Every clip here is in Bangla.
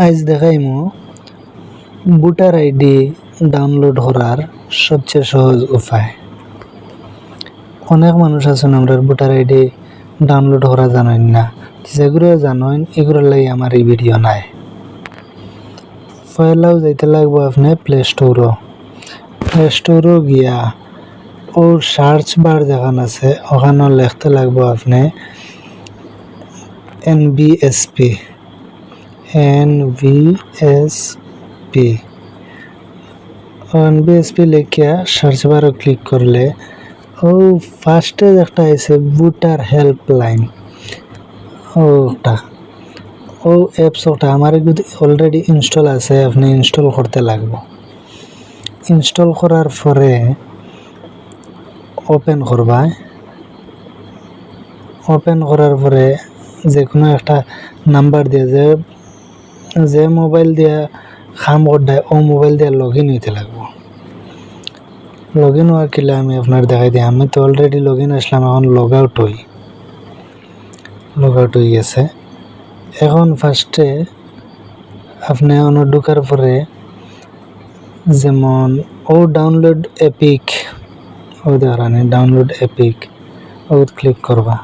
আজ দেখাইমু ভোটার আইডি ডাউনলোড করার সবচেয়ে সহজ উপায়। অনেক মানুষ আছেন আমরা ভোটার আইডি ডাউনলোড করা জানেন না, যেগুলো জানেন এগুলোর লাগি আমার এই ভিডিও নাই। পয়লাও যাইতে লাগবো আপনি প্লে স্টোরও গিয়া ও সার্চ বার যেখান আছে ওখানে লিখতে লাগবো আপনি এনবিএসপি লিখিয়া সার্চ বারও ক্লিক করলে ও ফার্স্টে একটা আছে ভোটার হেল্পলাইন, ও অ্যাপস ওটা আমার অলরেডি ইনস্টল আছে, আপনি ইনস্টল করতে লাগবো। ইনস্টল করার পরে ওপেন করার পরে যে কোনো একটা নাম্বার দিয়ে যে মোবাইল দিয়া খাম করডায় ও মোবাইল দিয়ে লগ ইন হইতে লাগবো। লগ ইন হওয়ার কিলা আমি আপনার দেখাই দিই। আমি তো অলরেডি লগ ইন আসলাম, এখন লগ আউট হয়ে গেছে। এখন ফার্স্টে আপনি অন্য ঢুকার পরে যেমন ও ডাউনলোড এপিক, ও দেখানি ডাউনলোড এপিক ও ক্লিক করবা।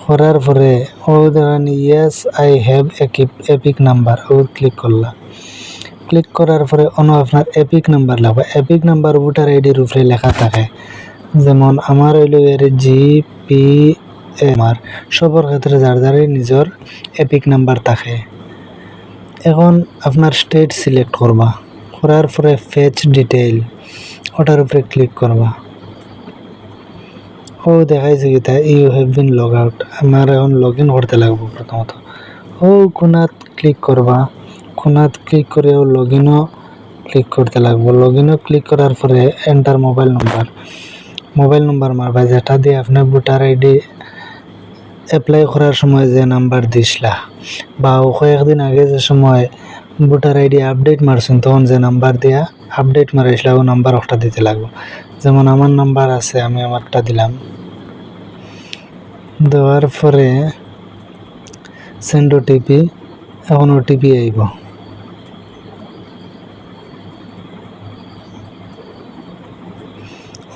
করার পরে ও দেখানি yes I have EPIC number, ও ক্লিক করলা। ক্লিক করার পরে অন্য আপনার এপিক নাম্বার লাগবে। এপিক নাম্বার ভোটার আইডির উপরে লেখা থাকে, যেমন আমার হইল এর জিপি, আমার সবার ক্ষেত্রে যার যারই নিজের এপিক নাম্বার থাকে। এখন আপনার স্টেট সিলেক্ট করবা, করার পরে ফেচ ডিটেইল ওটার উপরে ক্লিক করবা। ও দেখাইছে কি তা you have been log out, আমার এখন লগ ইন করতে লাগবো। প্রথমত ও কোনাত ক্লিক করবা, কোনাত ক্লিক করে ও লগ ইনও ক্লিক করতে লাগবো। লগ ইনও ক্লিক করার পরে এন্টার মোবাইল নাম্বার মারবা, যেটা দিয়ে আপনি ভোটার আইডি অ্যাপ্লাই করার সময় যে নাম্বার দিছিলা বা কয়েকদিন আগে যে সময় ভোটার আইডি আপডেট মারছেন তখন যে নাম্বার দিয়া আপডেট মারাইছিলা ও নাম্বার একটা দিতে লাগবো। যেমন আমার নাম্বার আছে, আমি আমারটা দিলাম। দেওয়ার পরে সেন্ড ওটিপি, এখন ওটিপি আইব।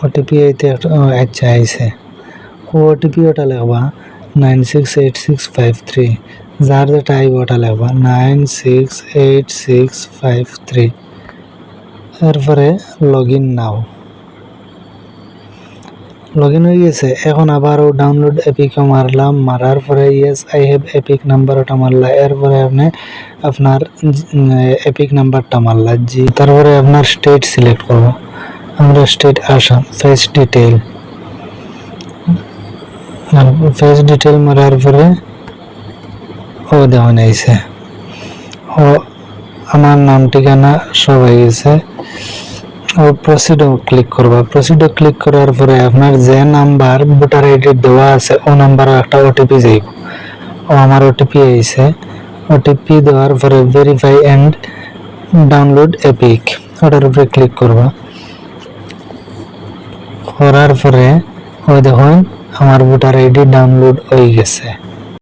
ওটিপি আইতে আচ্ছা আইছে। ওটিপি ওটা লিখবা 968653, যার যেটা আইব ওটা লিখবা 968653। এরপরে log in now, log in হয়ে গেছে। এখন আবারও ডাউনলোড এপিকও মারলাম, মারার পরে yes I have EPIC number ওটা মারলা। এরপরে আপনি আপনার এপিক নাম্বারটা মারলা জি। তারপরে আপনার স্টেট সিলেক্ট করবো, আমরা স্টেট আসাম। ফেস ডিটেইল মারার পরে ও দেখুন আইছে, ও আমার নাম ঠিকানা সব হয়ে গেছে। ও প্রসিডও ক্লিক করবা। প্রসিডও ক্লিক করার পরে আপনার যে নাম্বার ভোটার আইডি দেওয়া আছে ও নাম্বারে একটা ওটিপি যাইব। ও আমার ওটিপি আইছে। ওটিপি দেওয়ার পরে ভেরিফাই এন্ড ডাউনলোড এপিক ওটার উপরে ক্লিক করবা। করার পরে ওই দেখুন আমার ভোটার আইডি ডাউনলোড হয়ে গেছে।